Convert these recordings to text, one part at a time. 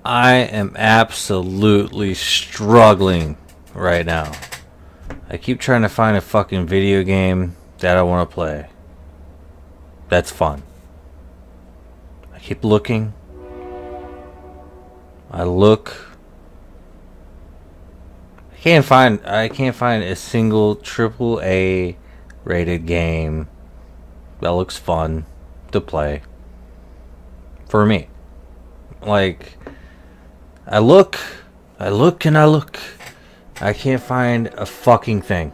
I am absolutely struggling right now. I keep trying to find a fucking video game that I want to play. That's fun. I keep looking. I look. I can't find a single triple A rated game that looks fun to play for me. Like I look. I can't find a fucking thing.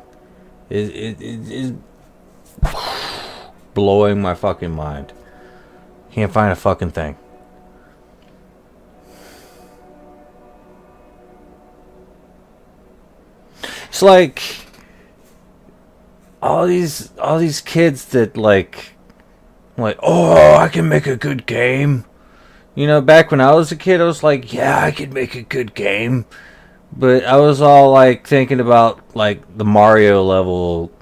It's blowing my fucking mind. Can't find a fucking thing. It's like all these kids that like, oh, I can make a good game. You know, back when I was a kid, I was like, yeah, I could make a good game. But I was all like thinking about like the Mario level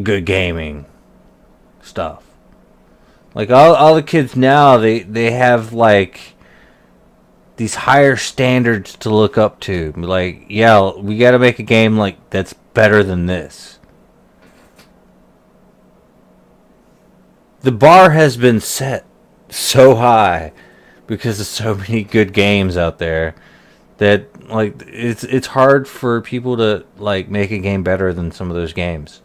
good gaming stuff. Like all the kids now, they have like these higher standards to look up to. Like, yeah, we got to make a game like that's better than this. The bar has been set so high because of so many good games out there that like it's hard for people to like make a game better than some of those games.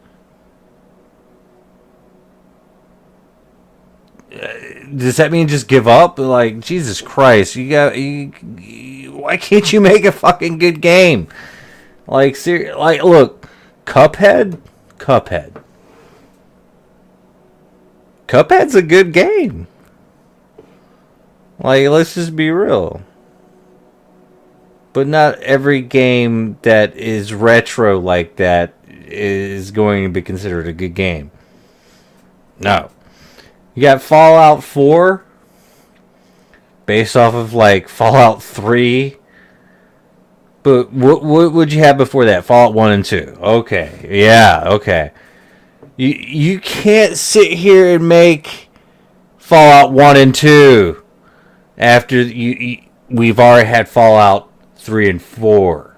Does that mean just give up? Like, Jesus Christ, why can't you make a fucking good game? Like, like, look, Cuphead, Cuphead, Cuphead's a good game. Like, let's just be real. But not every game that is retro like that is going to be considered a good game. No. You got Fallout 4 based off of like Fallout 3. But what would you have before that? Fallout 1 and 2. Okay. Yeah, okay. You can't sit here and make Fallout 1 and 2 after we've already had Fallout 3 and 4.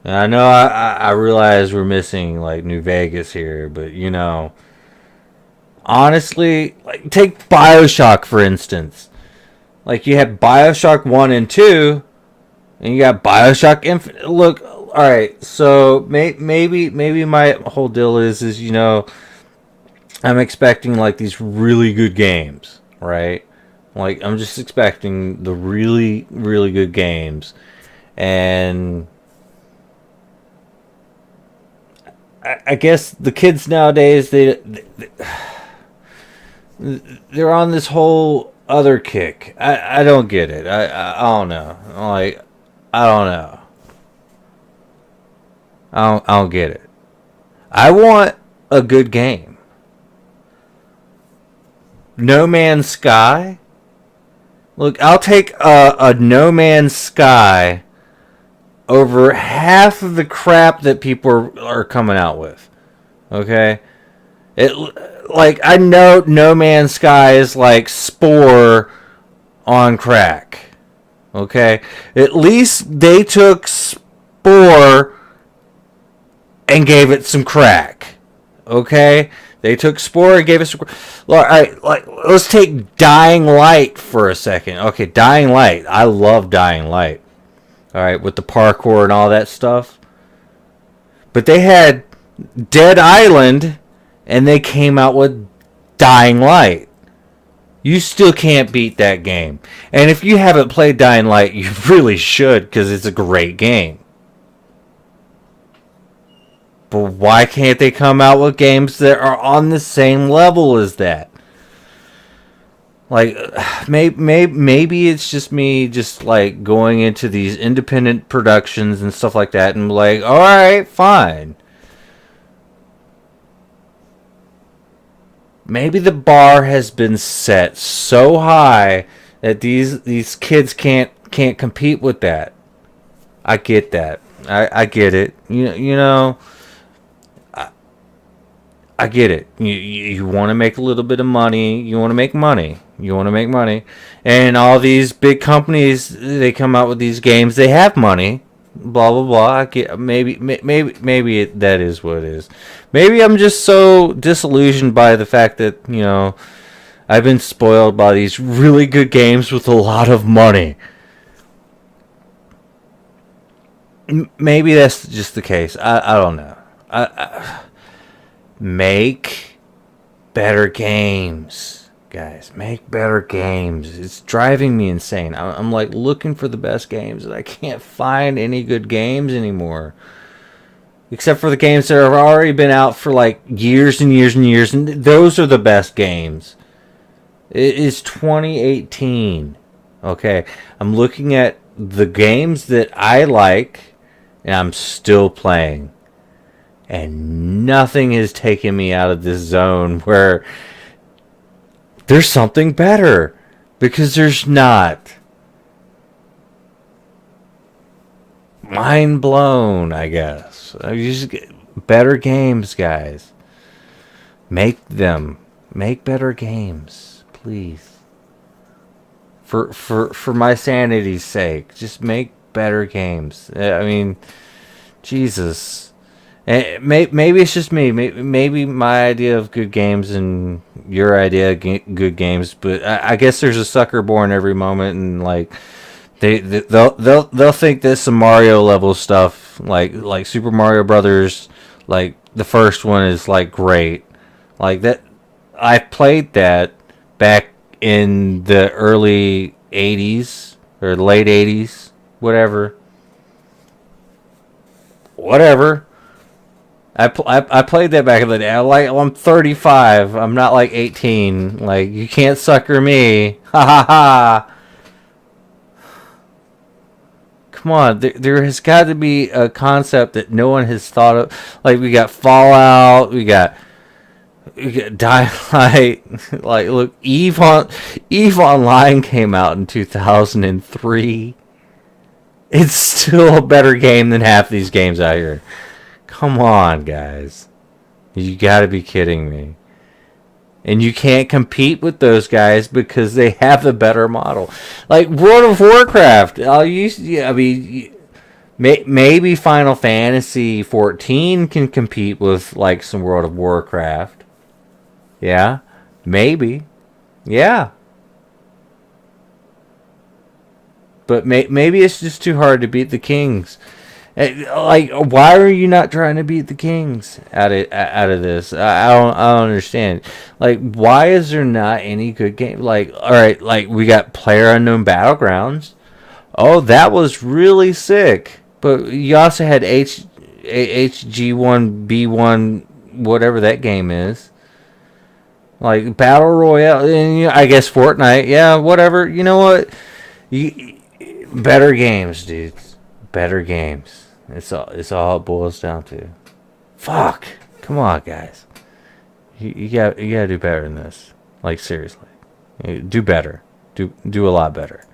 And I know I realize we're missing like New Vegas here, but you know, honestly, like take BioShock for instance. Like you had BioShock 1 and 2 and you got BioShock Infinite. Look, all right. So maybe my whole deal is you know, I'm expecting like these really good games, right? Like I'm just expecting the really really good games, and I guess the kids nowadays they're on this whole other kick. I don't get it. I don't know. Like I don't know. I don't get it. I want a good game. No Man's Sky. Look, I'll take a No Man's Sky over half of the crap that people are coming out with. Okay? It like I know No Man's Sky is like Spore on crack. Okay? At least they took Spore and gave it some crack. Okay? They took Spore and gave it some. All right, like let's take Dying Light for a second. Okay, Dying Light. I love Dying Light. All right, with the parkour and all that stuff. But they had Dead Island, and they came out with Dying Light. You still can't beat that game. And if you haven't played Dying Light, you really should, because it's a great game. But why can't they come out with games that are on the same level as that? Like, maybe it's just me just, like, going into these independent productions and stuff like that and, like, alright, fine. Maybe the bar has been set so high that these kids can't compete with that. I get that. I get it. You know, I get it. You want to make a little bit of money. You want to make money. You want to make money. And all these big companies, they come out with these games. They have money. Blah, blah, blah. Maybe that is what it is. Maybe I'm just so disillusioned by the fact that, I've been spoiled by these really good games with a lot of money. Maybe that's just the case. I don't know. Make better games, guys. Make better games. It's driving me insane. I'm like looking for the best games, and I can't find any good games anymore. Except for the games that have already been out for like years and years and years, and those are the best games. It is 2018. Okay, I'm looking at the games that I like, and I'm still playing. And nothing has taken me out of this zone where there's something better. Because there's not. Mind blown, I guess. Just better games, guys. Make them. Make better games, please. For my sanity's sake, just make better games. I mean, Jesus. Maybe it's just me. Maybe my idea of good games and your idea of good games, but I guess there's a sucker born every moment, and like they'll think that some Mario level stuff, like Super Mario Brothers, like the first one is like great, like that. I played that back in the early 80s or late 80s, whatever. I played that back in the day. I'm 35. I'm not like 18. Like, you can't sucker me. Ha ha ha. Come on, there has got to be a concept that no one has thought of. Like, we got Fallout, we got Dying Light. Like, look, Eve Online came out in 2003. It's still a better game than half these games out here. Come on, guys. You gotta be kidding me. And you can't compete with those guys because they have the better model. Like World of Warcraft. Maybe Final Fantasy 14 can compete with like some World of Warcraft. Yeah, maybe. Yeah. But maybe it's just too hard to beat the Kings. Like, why are you not trying to beat the Kings out of this? I don't understand. Like, why is there not any good game? Like, all right, like we got PlayerUnknown Battlegrounds. Oh, that was really sick. But you also had HG1B1, whatever that game is. Like Battle Royale, and I guess Fortnite. Yeah, whatever. You know what? Better games, dudes. Better games. It's all it boils down to. Fuck. Come on, guys. You gotta do better than this. Like, seriously. Do better. Do a lot better.